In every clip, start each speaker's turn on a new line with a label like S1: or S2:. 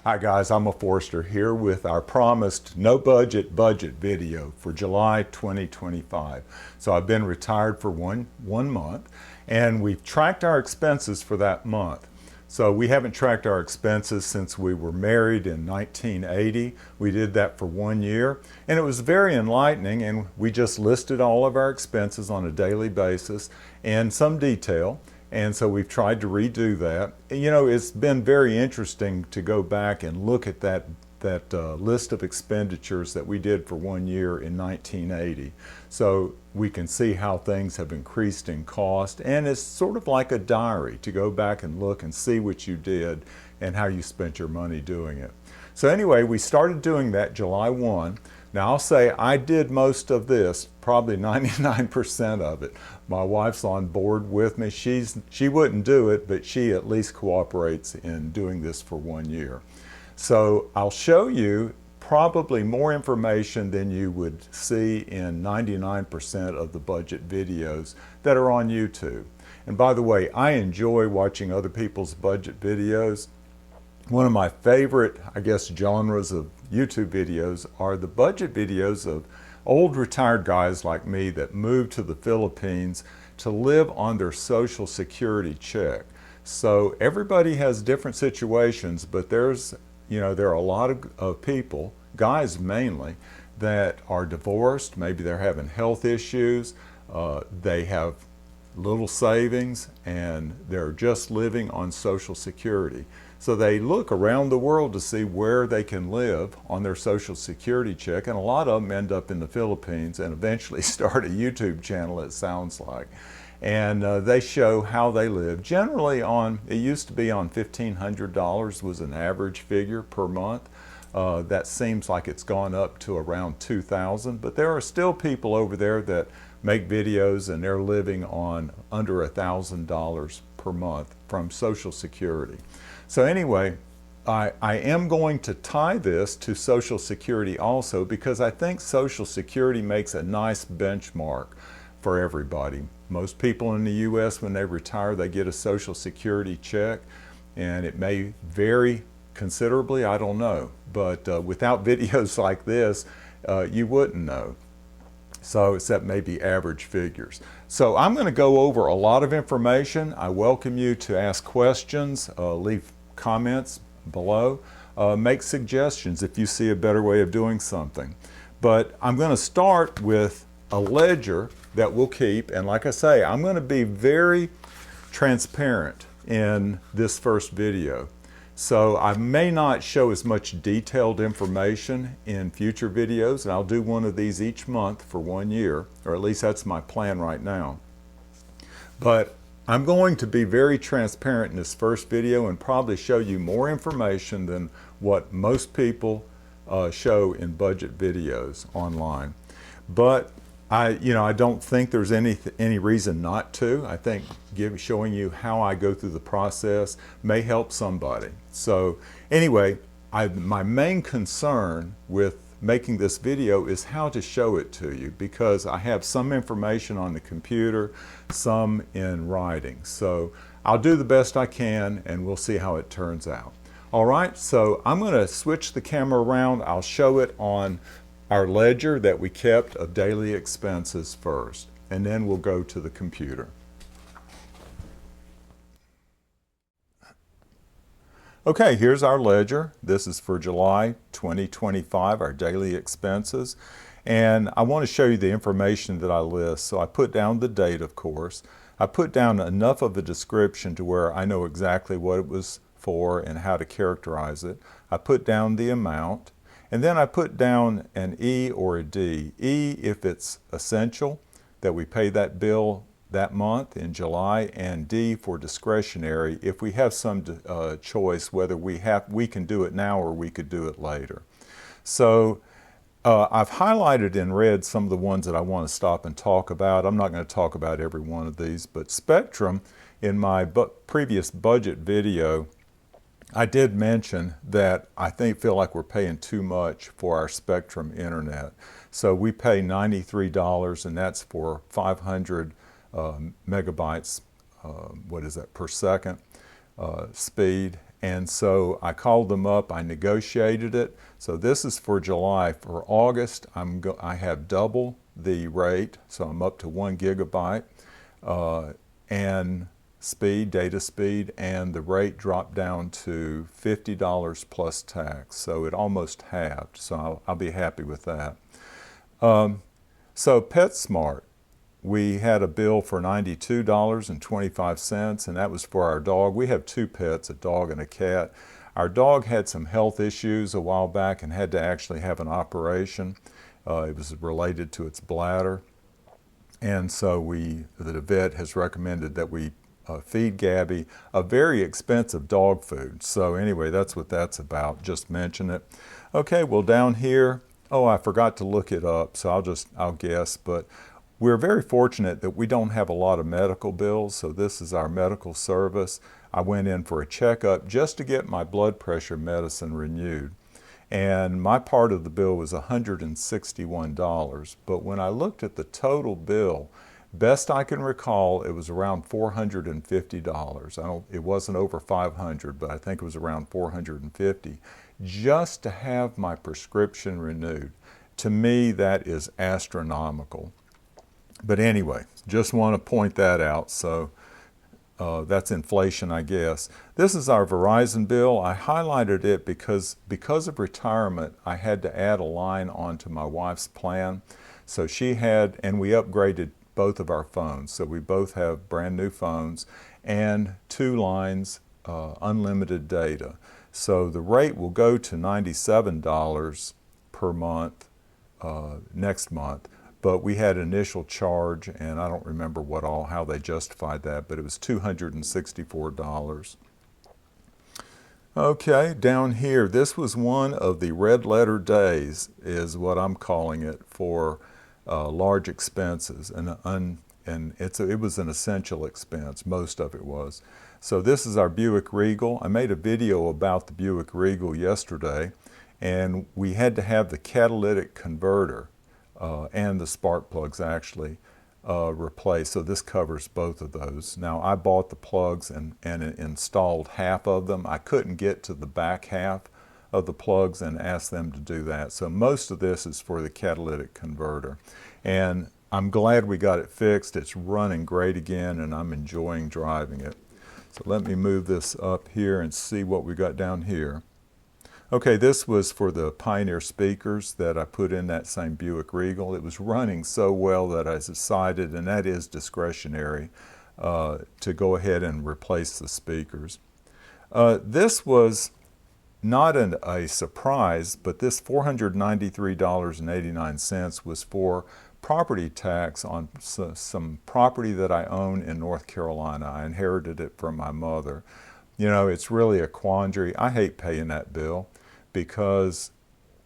S1: Hi guys, I'm a Forrester here with our promised no budget video for July 2025. So I've been retired for one month and we've tracked our expenses for that month. So we haven't tracked our expenses since we were married in 1980. We did that for 1 year and it was very enlightening, and we just listed all of our expenses on a daily basis in some detail. And so we've tried to redo that. You know, it's been very interesting to go back and look at that list of expenditures that we did for 1 year in 1980. So we can see how things have increased in cost, and it's sort of like a diary to go back and look and see what you did and how you spent your money doing it. So anyway, we started doing that July 1. Now I'll say I did most of this, probably 99% of it. My wife's on board with me. She wouldn't do it, but she at least cooperates in doing this for 1 year. So I'll show you probably more information than you would see in 99% of the budget videos that are on YouTube. And by the way, I enjoy watching other people's budget videos. One of my favorite, I guess, genres of YouTube videos are the budget videos of old retired guys like me that moved to the Philippines to live on their Social Security check. So everybody has different situations, but there are a lot of people, guys mainly, that are divorced. Maybe they're having health issues. They have little savings and they're just living on Social Security. So they look around the world to see where they can live on their Social Security check, and a lot of them end up in the Philippines and eventually start a YouTube channel, it sounds like. And they show how they live. Generally it used to be on $1,500 was an average figure per month. That seems like it's gone up to around $2,000, but there are still people over there that make videos and they're living on under $1,000 per month from Social Security. So anyway, I am going to tie this to Social Security also, because I think Social Security makes a nice benchmark for everybody. Most people in the U.S., when they retire, they get a Social Security check, and it may vary considerably, I don't know. But without videos like this, you wouldn't know. So except maybe average figures. So I'm going to go over a lot of information. I welcome you to ask questions, leave comments below, make suggestions if you see a better way of doing something. But I'm going to start with a ledger that we'll keep, and like I say, I'm going to be very transparent in this first video. So I may not show as much detailed information in future videos, and I'll do one of these each month for 1 year, or at least that's my plan right now. But I'm going to be very transparent in this first video and probably show you more information than what most people show in budget videos online. But I don't think there's any reason not to. I think showing you how I go through the process may help somebody. So anyway, my main concern with making this video is how to show it to you, because I have some information on the computer, some in writing. So I'll do the best I can and we'll see how it turns out. All right, so I'm going to switch the camera around. I'll show it on our ledger that we kept of daily expenses first, and then we'll go to the computer. Okay, here's our ledger. This is for July 2025, our daily expenses. And I want to show you the information that I list. So I put down the date, of course. I put down enough of a description to where I know exactly what it was for and how to characterize it. I put down the amount. And then I put down an E or a D. E if it's essential, that we pay that bill that month in July, and D for discretionary if we have some choice whether we can do it now or we could do it later. So I've highlighted in red some of the ones that I want to stop and talk about. I'm not going to talk about every one of these, but Spectrum, in my previous budget video, I did mention that I feel like we're paying too much for our Spectrum internet. So we pay $93, and that's for 500 megabytes, per second speed, And so I called them up, I negotiated it. So this is for July. For August, I have double the rate, so I'm up to 1 gigabyte and data speed, and the rate dropped down to $50 plus tax. So it almost halved, so I'll be happy with that. So PetSmart, we had a bill for $92.25, and that was for our dog. We have 2 pets, a dog and a cat. Our dog had some health issues a while back and had to actually have an operation. It was related to its bladder. And so the vet has recommended that we feed Gabby a very expensive dog food. So anyway, that's what that's about, just mention it. Okay, well down here, I forgot to look it up, so I'll guess, but we're very fortunate that we don't have a lot of medical bills, so this is our medical service. I went in for a checkup just to get my blood pressure medicine renewed. And my part of the bill was $161. But when I looked at the total bill, best I can recall, it was around $450. It wasn't over $500, but I think it was around $450 just to have my prescription renewed. To me, that is astronomical. But anyway, just want to point that out. So that's inflation, I guess. This is our Verizon bill. I highlighted it because of retirement, I had to add a line onto my wife's plan. So she had, and we upgraded both of our phones. So we both have brand new phones and 2 lines, unlimited data. So the rate will go to $97 per month next month. But we had initial charge, and I don't remember how they justified that, but it was $264. Okay, down here, this was one of the red letter days, is what I'm calling it, for large expenses, and it was an essential expense. Most of it was. So this is our Buick Regal. I made a video about the Buick Regal yesterday, and we had to have the catalytic converter and the spark plugs actually replaced. So this covers both of those. Now I bought the plugs and installed half of them. I couldn't get to the back half of the plugs and asked them to do that. So most of this is for the catalytic converter. And I'm glad we got it fixed. It's running great again and I'm enjoying driving it. So let me move this up here and see what we got down here. Okay, this was for the Pioneer speakers that I put in that same Buick Regal. It was running so well that I decided, and that is discretionary, to go ahead and replace the speakers. This was not a surprise, but this $493.89 was for property tax on some property that I own in North Carolina. I inherited it from my mother. You know, it's really a quandary. I hate paying that bill because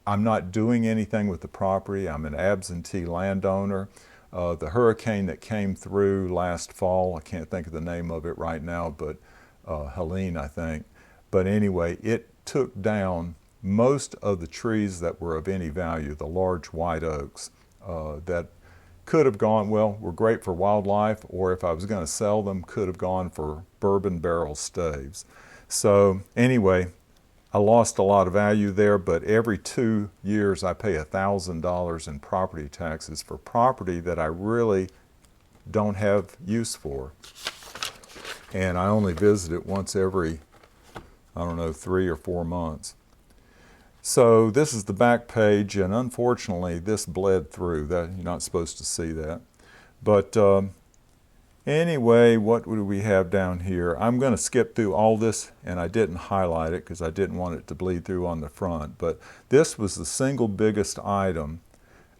S1: I'm not doing anything with the property. I'm an absentee landowner. The hurricane that came through last fall, I can't think of the name of it right now, but Helene, I think. But anyway, it took down most of the trees that were of any value, the large white oaks that could have gone, well, were great for wildlife, or if I was going to sell them, could have gone for bourbon barrel staves. So anyway, I lost a lot of value there, but every 2 years I pay $1,000 in property taxes for property that I really don't have use for. And I only visit it once every, 3 or 4 months. So this is the back page, and unfortunately this bled through. That you're not supposed to see that. But anyway, what do we have down here? I'm going to skip through all this, and I didn't highlight it because I didn't want it to bleed through on the front. But this was the single biggest item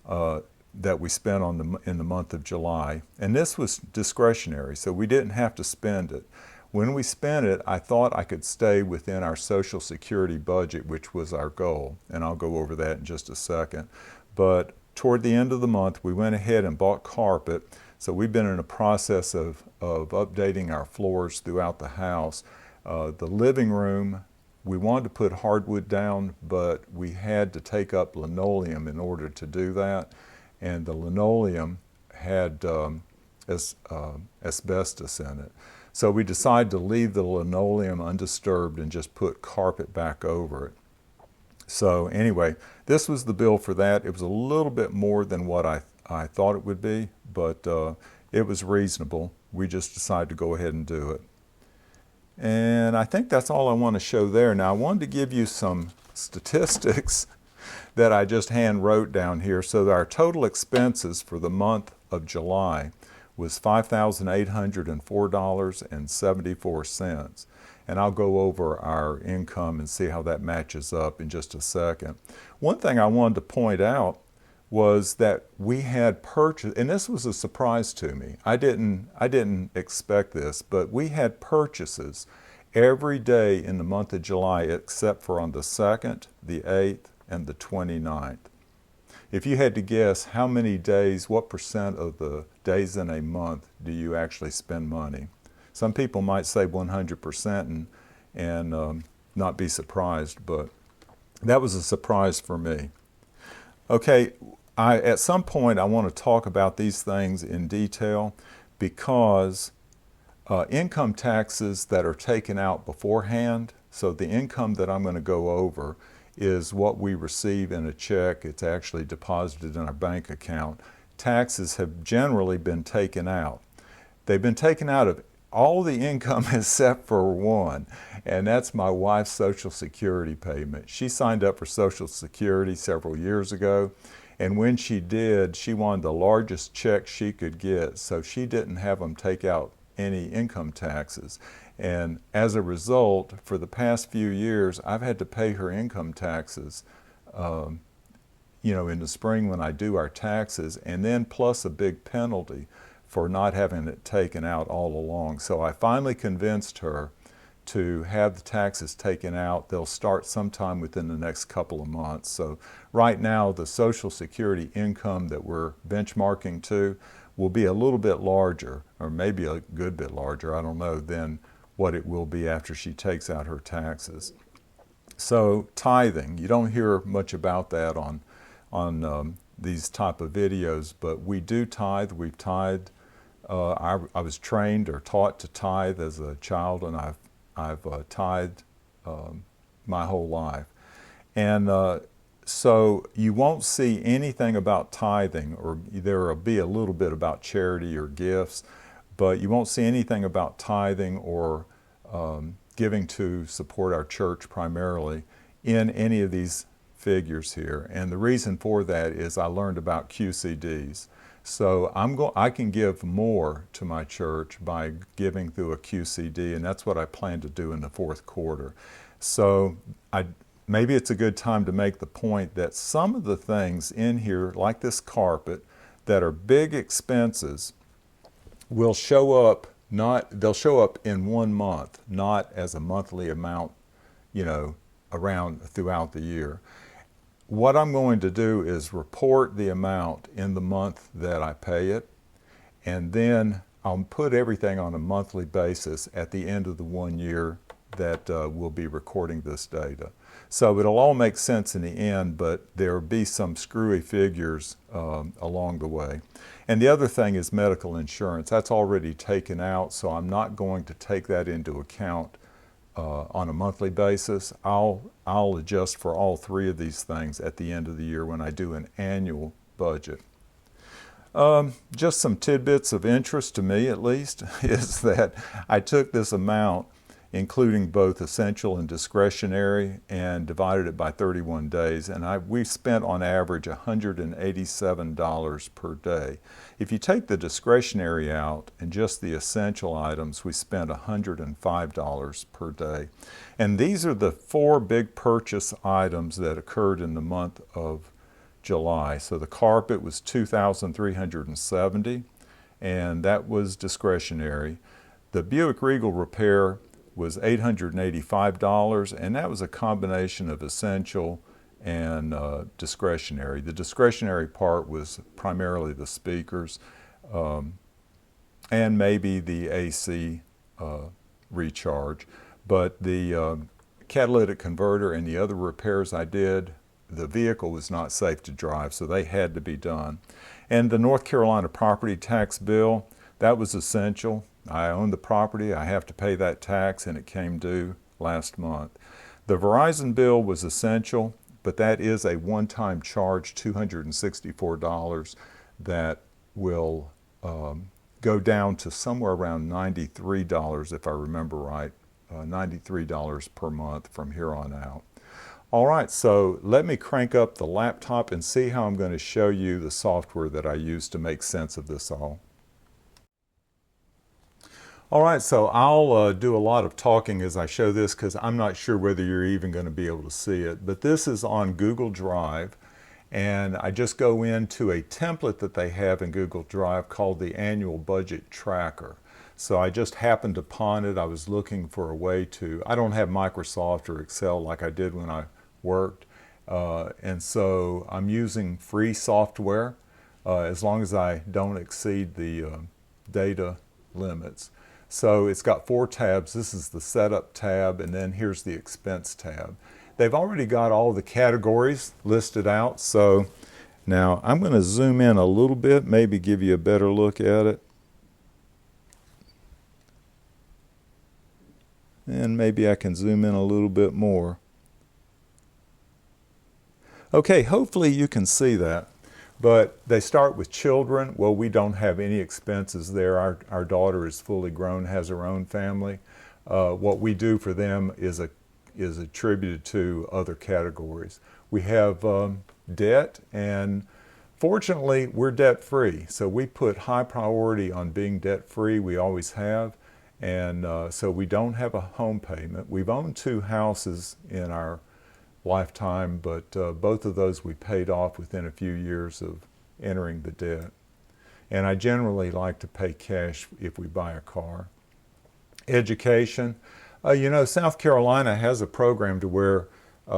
S1: that we spent in the month of July. And this was discretionary, so we didn't have to spend it. When we spent it, I thought I could stay within our Social Security budget, which was our goal, and I'll go over that in just a second. But toward the end of the month, we went ahead and bought carpet. So we've been in a process of updating our floors throughout the house. The living room, we wanted to put hardwood down, but we had to take up linoleum in order to do that. And the linoleum had asbestos in it. So we decided to leave the linoleum undisturbed and just put carpet back over it. So anyway, this was the bill for that. It was a little bit more than what I thought it would be, but it was reasonable. We just decided to go ahead and do it. And I think that's all I want to show there. Now I wanted to give you some statistics that I just hand wrote down here. So that our total expenses for the month of July was $5,804.74. And I'll go over our income and see how that matches up in just a second. One thing I wanted to point out was that we had purchased, and this was a surprise to me. I didn't expect this, but we had purchases every day in the month of July except for on the 2nd, the 8th, and the 29th. If you had to guess how many days, what percent of the days in a month do you actually spend money? Some people might say 100% and not be surprised, but that was a surprise for me. Okay, at some point I want to talk about these things in detail because income taxes that are taken out beforehand, so the income that I'm going to go over is what we receive in a check. It's actually deposited in our bank account. Taxes have generally been taken out. They've been taken out of all the income except for one, and that's my wife's Social Security payment. She signed up for Social Security several years ago, and when she did, she wanted the largest check she could get, so she didn't have them take out any income taxes. And as a result, for the past few years, I've had to pay her income taxes, in the spring when I do our taxes, and then plus a big penalty for not having it taken out all along. So I finally convinced her to have the taxes taken out. They'll start sometime within the next couple of months. So right now, the Social Security income that we're benchmarking to will be a little bit larger, or maybe a good bit larger, I don't know, than what it will be after she takes out her taxes. So tithing, you don't hear much about that on these type of videos, but we do tithe. We've tithed. I was trained or taught to tithe as a child, and I've tithed my whole life. And so you won't see anything about tithing, or there will be a little bit about charity or gifts, but you won't see anything about tithing or giving to support our church primarily in any of these figures here. And the reason for that is I learned about QCDs. So I can give more to my church by giving through a QCD, and that's what I plan to do in the fourth quarter. So maybe it's a good time to make the point that some of the things in here, like this carpet, that are big expenses, will show up they'll show up in 1 month, not as a monthly amount, around throughout the year. What I'm going to do is report the amount in the month that I pay it, and then I'll put everything on a monthly basis at the end of the 1 year that we'll be recording this data. So it'll all make sense in the end, but there'll be some screwy figures along the way. And the other thing is medical insurance. That's already taken out, so I'm not going to take that into account on a monthly basis. I'll adjust for all three of these things at the end of the year when I do an annual budget. Just some tidbits of interest to me, at least, is that I took this amount, including both essential and discretionary, and divided it by 31 days. And we spent on average $187 per day. If you take the discretionary out and just the essential items, we spent $105 per day. And these are the 4 big purchase items that occurred in the month of July. So the carpet was $2,370, and that was discretionary. The Buick Regal repair was $885, and that was a combination of essential and discretionary. The discretionary part was primarily the speakers and maybe the AC recharge. But the catalytic converter and the other repairs I did, the vehicle was not safe to drive, so they had to be done. And the North Carolina property tax bill, that was essential. I own the property, I have to pay that tax, and it came due last month. The Verizon bill was essential, but that is a one-time charge, $264, that will go down to somewhere around $93, if I remember right, $93 per month from here on out. All right, so let me crank up the laptop and see how I'm going to show you the software that I use to make sense of this all. All right, so I'll do a lot of talking as I show this because I'm not sure whether you're even going to be able to see it. But this is on Google Drive, and I just go into a template that they have in Google Drive called the Annual Budget Tracker. So I just happened upon it. I was looking for a way to, I don't have Microsoft or Excel like I did when I worked, and so I'm using free software as long as I don't exceed the data limits. So it's got 4 tabs. This is the Setup tab, and then here's the Expense tab. They've already got all the categories listed out, so now I'm going to zoom in a little bit, maybe give you a better look at it. And maybe I can zoom in a little bit more. Okay, hopefully you can see that. But they start with children. Well, we don't have any expenses there. Our daughter is fully grown, has her own family. What we do for them is attributed to other categories. We have debt, and fortunately, we're debt-free. So we put high priority on being debt-free. We always have. And so we don't have a home payment. We've owned 2 houses in our lifetime, but both of those we paid off within a few years of entering the debt. And I generally like to pay cash if we buy a car. Education. You know, South Carolina has a program to where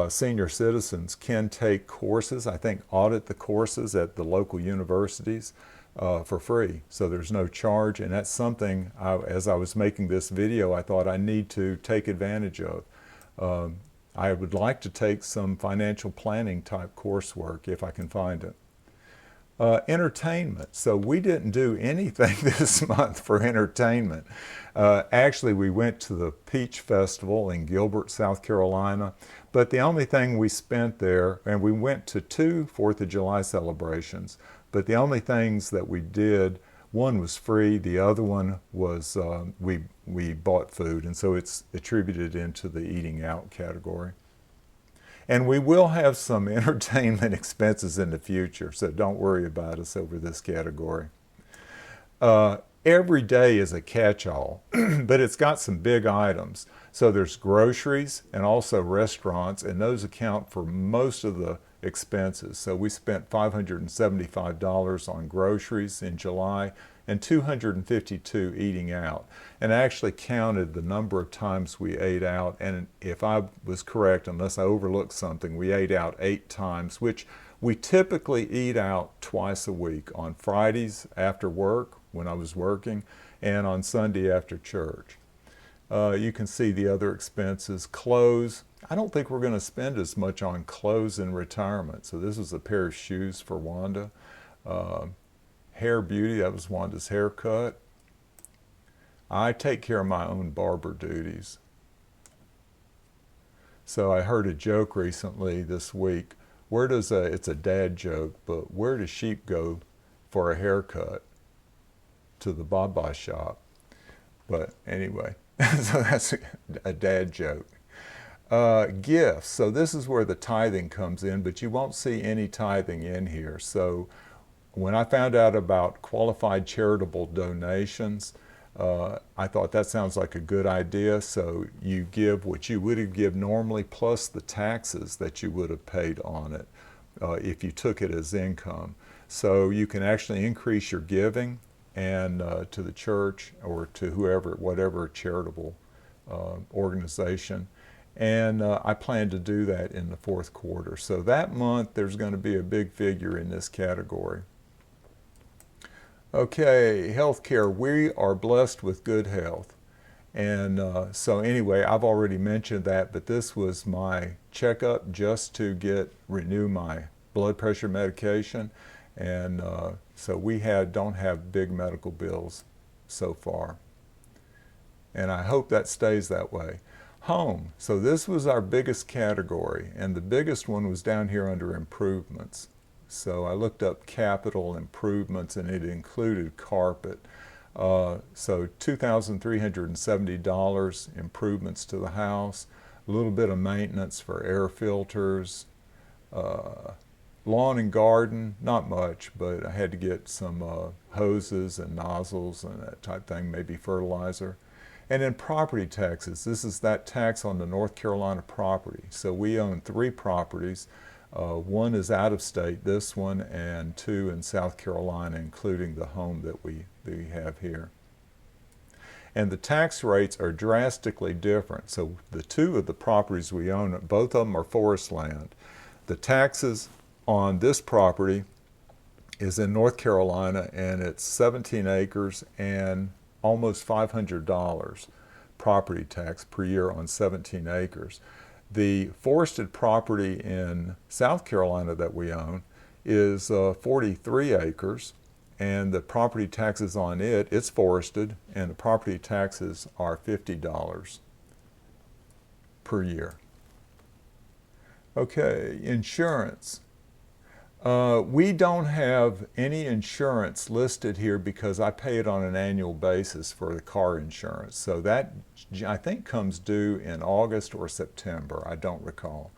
S1: senior citizens can take courses, I think audit the courses at the local universities for free. So there's no charge, and that's something, as I was making this video, I thought I need to take advantage of. I would like to take some financial planning type coursework if I can find it. Entertainment. So we didn't do anything this month for entertainment. Actually, we went to the Peach Festival in Gilbert, South Carolina, but the only thing we spent there, and we went to 2 4th of July celebrations, but the only things that we did, one was free, the other one was we bought food, and so it's attributed into the eating out category. And we will have some entertainment expenses in the future, so don't worry about us over this category. Every day is a catch-all, but it's got some big items. So there's groceries and also restaurants, and those account for most of the expenses. So we spent $575 on groceries in July and $252 eating out. And I actually counted the number of times we ate out, and if I was correct, unless I overlooked something, we ate out 8 times, which we typically eat out twice a week, on Fridays after work when I was working, and on Sunday after church. You can see the other expenses. Clothes. I don't think we're going to spend as much on clothes in retirement. So this is a pair of shoes for Wanda. Hair beauty, that was Wanda's haircut. I take care of my own barber duties. So I heard a joke recently this week. It's a dad joke, but where do sheep go for a haircut? To the Baba shop. But anyway, so that's a dad joke. Gifts. So this is where the tithing comes in, but you won't see any tithing in here. So when I found out about qualified charitable donations, I thought that sounds like a good idea. So you give what you would have given normally plus the taxes that you would have paid on it if you took it as income. So you can actually increase your giving and to the church or to whoever, whatever charitable organization. And I plan to do that in the 4th quarter. So that month there's going to be a big figure in this category. Okay, healthcare. We are blessed with good health. And so anyway, I've already mentioned that, but this was my checkup just to renew my blood pressure medication. And so we don't have big medical bills so far. and I hope that stays that way. Home. So this was our biggest category, and the biggest one was down here under improvements. So I looked up capital improvements, and it included carpet. So $2,370 improvements to the house, a little bit of maintenance for air filters, lawn and garden, not much, but I had to get some hoses and nozzles and that type thing, maybe fertilizer. And then property taxes. This is that tax on the North Carolina property. So we own 3 properties. One is out of state, this one, and 2 in South Carolina, including the home that we have here. And the tax rates are drastically different. So the 2 of the properties we own, both of them are forest land. The taxes on this property is in North Carolina, and it's 17 acres and almost $500 property tax per year on 17 acres. The forested property in South Carolina that we own is 43 acres, and the property taxes on it's forested, and the property taxes are $50 per year. Okay, insurance. We don't have any insurance listed here because I pay it on an annual basis for the car insurance. So that, I think, comes due in August or September. I don't recall.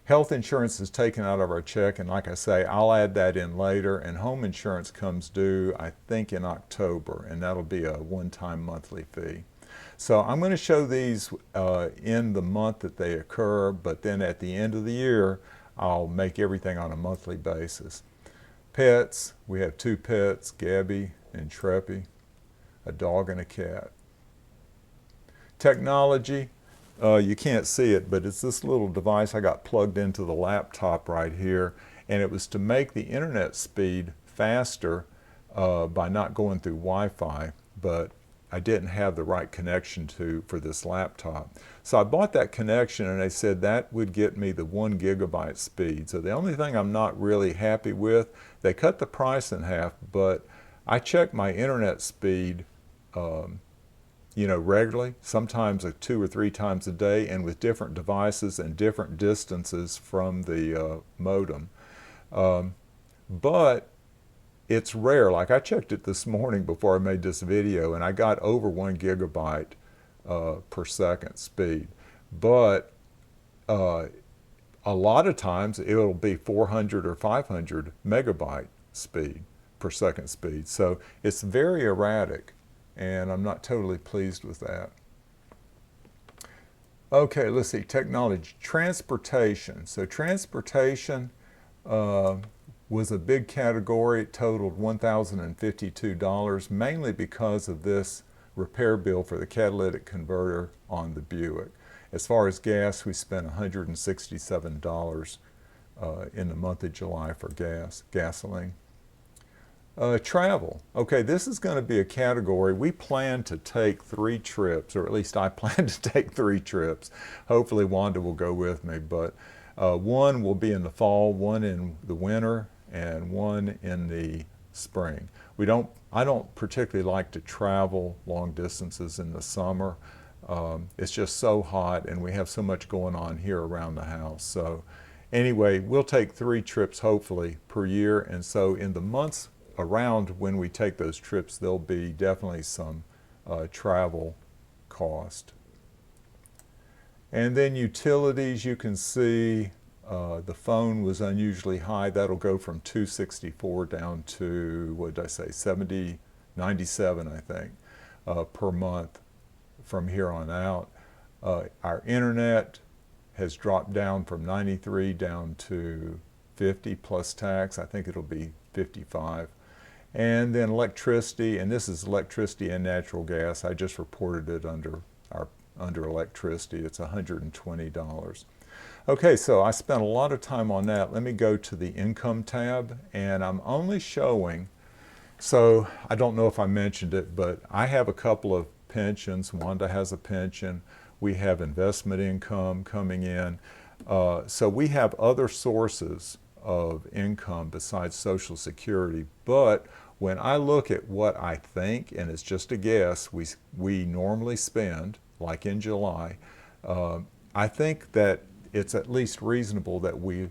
S1: Health insurance is taken out of our check, and like I say, I'll add that in later. And home insurance comes due, I think, in October, and that'll be a one-time monthly fee. So I'm going to show these in the month that they occur, but then at the end of the year, I'll make everything on a monthly basis. Pets, we have 2 pets, Gabby and Treppy, a dog and a cat. Technology, you can't see it, but it's this little device I got plugged into the laptop right here, and it was to make the internet speed faster by not going through Wi-Fi, but I didn't have the right connection for this laptop. So I bought that connection, and they said that would get me the 1 gigabyte speed. So the only thing I'm not really happy with, they cut the price in half, but I check my internet speed regularly, sometimes 2 or 3 times a day, and with different devices and different distances from the modem. But it's rare. Like, I checked it this morning before I made this video, and I got over 1 gigabyte per second speed. But a lot of times it'll be 400 or 500 megabyte speed per second speed. So it's very erratic, and I'm not totally pleased with that. Okay, let's see, technology. Transportation. So transportation was a big category. It totaled $1,052, mainly because of this repair bill for the catalytic converter on the Buick. As far as gas, we spent $167 in the month of July for gasoline. Travel. Okay, this is going to be a category. We plan to take 3 trips, or at least I plan to take 3 trips. Hopefully Wanda will go with me, but one will be in the fall, one in the winter, and one in the spring. I don't particularly like to travel long distances in the summer. It's just so hot, and we have so much going on here around the house. So anyway, we'll take 3 trips hopefully per year, and so in the months around when we take those trips, there'll be definitely some travel cost. And then utilities, you can see the phone was unusually high. That'll go from $264 down to, what did I say, $97, I think, per month from here on out. Our internet has dropped down from 93 down to 50 plus tax. I think it'll be 55. And then electricity, and this is electricity and natural gas. I just reported it under electricity. It's $120. Okay, so I spent a lot of time on that. Let me go to the income tab, and I'm only showing, so I don't know if I mentioned it, but I have a couple of pensions. Wanda has a pension. We have investment income coming in. So we have other sources of income besides Social Security, but when I look at what I think, and it's just a guess, we normally spend, like in July, I think that it's at least reasonable that we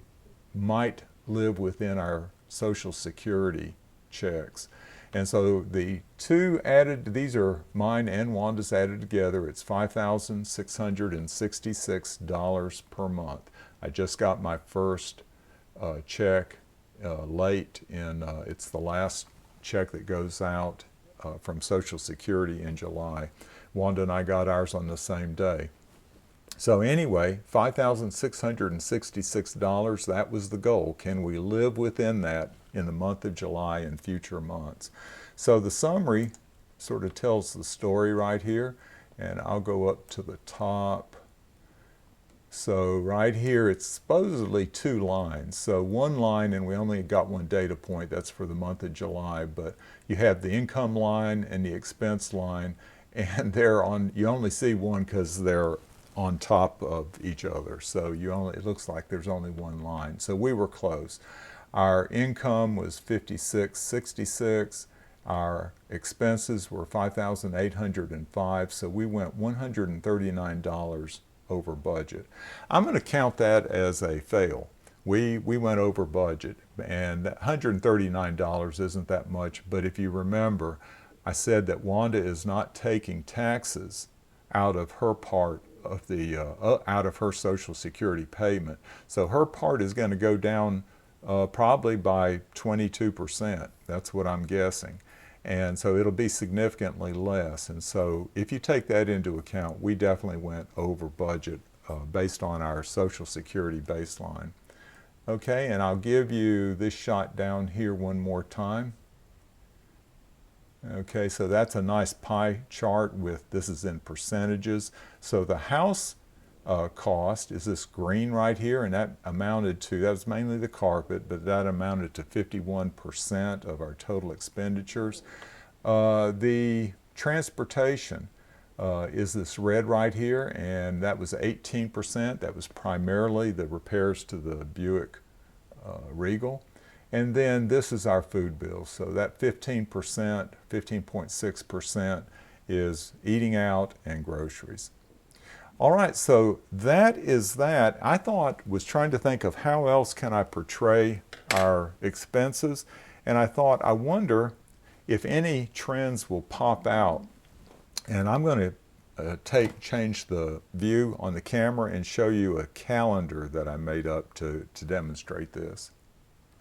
S1: might live within our Social Security checks. And so the two added, these are mine and Wanda's added together, it's $5,666 per month. I just got my first check late in, it's the last check that goes out from Social Security in July. Wanda and I got ours on the same day. So anyway, $5,666, that was the goal. Can we live within that in the month of July and future months? So the summary sort of tells the story right here, and I'll go up to the top. So right here, it's supposedly 2 lines. So 1 line, and we only got 1 data point, that's for the month of July, but you have the income line and the expense line, and they're on, you only see one because they're on top of each other. So it looks like there's only 1 line. So we were close. Our income was $56.66. Our expenses were $5,805. So we went $139 over budget. I'm going to count that as a fail. We went over budget, and $139 isn't that much, but if you remember, I said that Wanda is not taking taxes out of her part of the out of her Social Security payment. So her part is going to go down probably by 22%. That's what I'm guessing. And so it'll be significantly less. And so if you take that into account, we definitely went over budget based on our Social Security baseline. Okay, and I'll give you this shot down here one more time. Okay, so that's a nice pie chart with, this is in percentages. So the house cost is this green right here, and that amounted to, that was mainly the carpet, but that amounted to 51% of our total expenditures. The transportation is this red right here, and that was 18%. That was primarily the repairs to the Buick Regal. And then this is our food bill. So that 15%, 15.6% is eating out and groceries. All right, so that is that. I was trying to think of how else can I portray our expenses, and I thought, I wonder if any trends will pop out. And I'm going to change the view on the camera and show you a calendar that I made up to demonstrate this.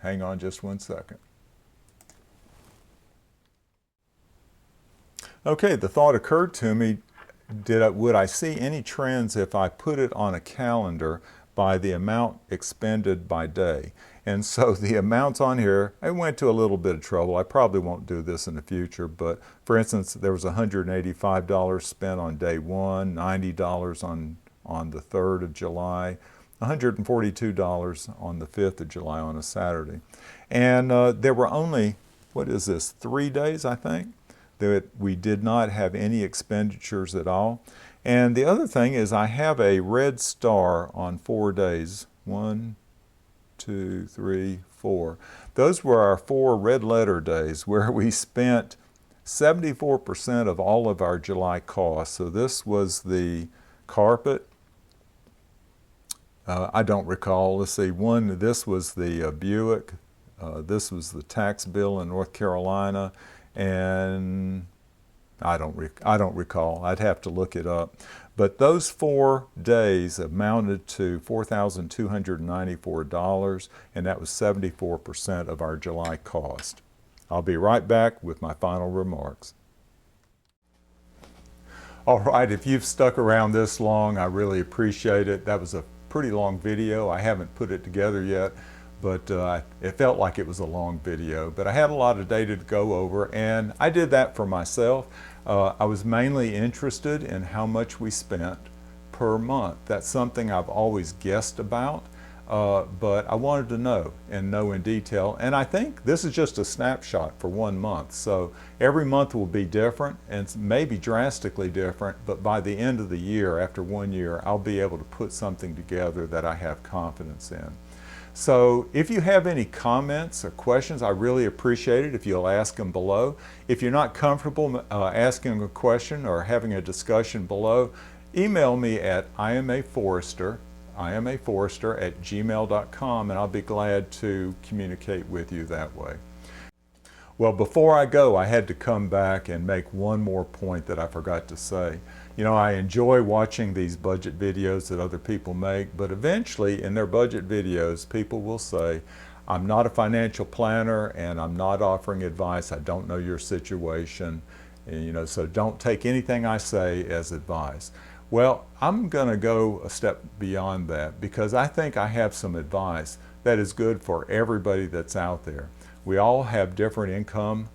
S1: Hang on just 1 second. Okay, the thought occurred to me, would I see any trends if I put it on a calendar by the amount expended by day? And so the amounts on here, I went to a little bit of trouble. I probably won't do this in the future, but for instance, there was $185 spent on day 1, $90 on the 3rd of July, $142 on the 5th of July on a Saturday. And there were only, 3 days, I think, that we did not have any expenditures at all. And the other thing is I have a red star on 4 days. 1, 2, 3, 4. Those were our 4 red letter days where we spent 74% of all of our July costs. So this was the carpet. I don't recall. Let's see. This was the Buick. This was the tax bill in North Carolina, and I don't recall. I'd have to look it up. But those 4 days amounted to $4,294, and that was 74% of our July cost. I'll be right back with my final remarks. All right, if you've stuck around this long, I really appreciate it. That was a pretty long video. I haven't put it together yet, but it felt like it was a long video. But I had a lot of data to go over, and I did that for myself. I was mainly interested in how much we spent per month. That's something I've always guessed about, but I wanted to know in detail. And I think this is just a snapshot for 1 month. So every month will be different and maybe drastically different, but by the end of the year, after 1 year, I'll be able to put something together that I have confidence in. So if you have any comments or questions, I really appreciate it if you'll ask them below. If you're not comfortable asking a question or having a discussion below, email me at iamaforester@gmail.com, and I'll be glad to communicate with you that way. Well, before I go, I had to come back and make one more point that I forgot to say. You know, I enjoy watching these budget videos that other people make, but eventually in their budget videos, people will say, I'm not a financial planner and I'm not offering advice. I don't know your situation, and, you know, so don't take anything I say as advice. Well, I'm going to go a step beyond that because I think I have some advice that is good for everybody that's out there. We all have different income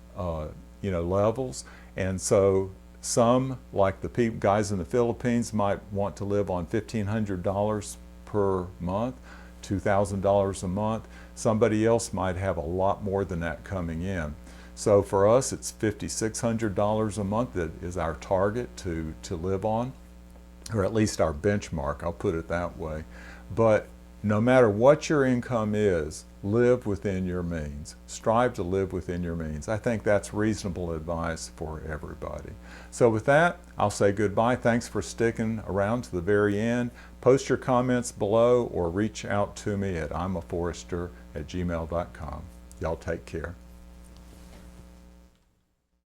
S1: levels, and so some, like the guys in the Philippines, might want to live on $1,500 per month, $2,000 a month. Somebody else might have a lot more than that coming in. So for us, it's $5,600 a month that is our target to live on, or at least our benchmark, I'll put it that way. But no matter what your income is, live within your means. Strive to live within your means. I think that's reasonable advice for everybody. So with that, I'll say goodbye. Thanks for sticking around to the very end. Post your comments below or reach out to me at iamaforester@gmail.com. Y'all take care.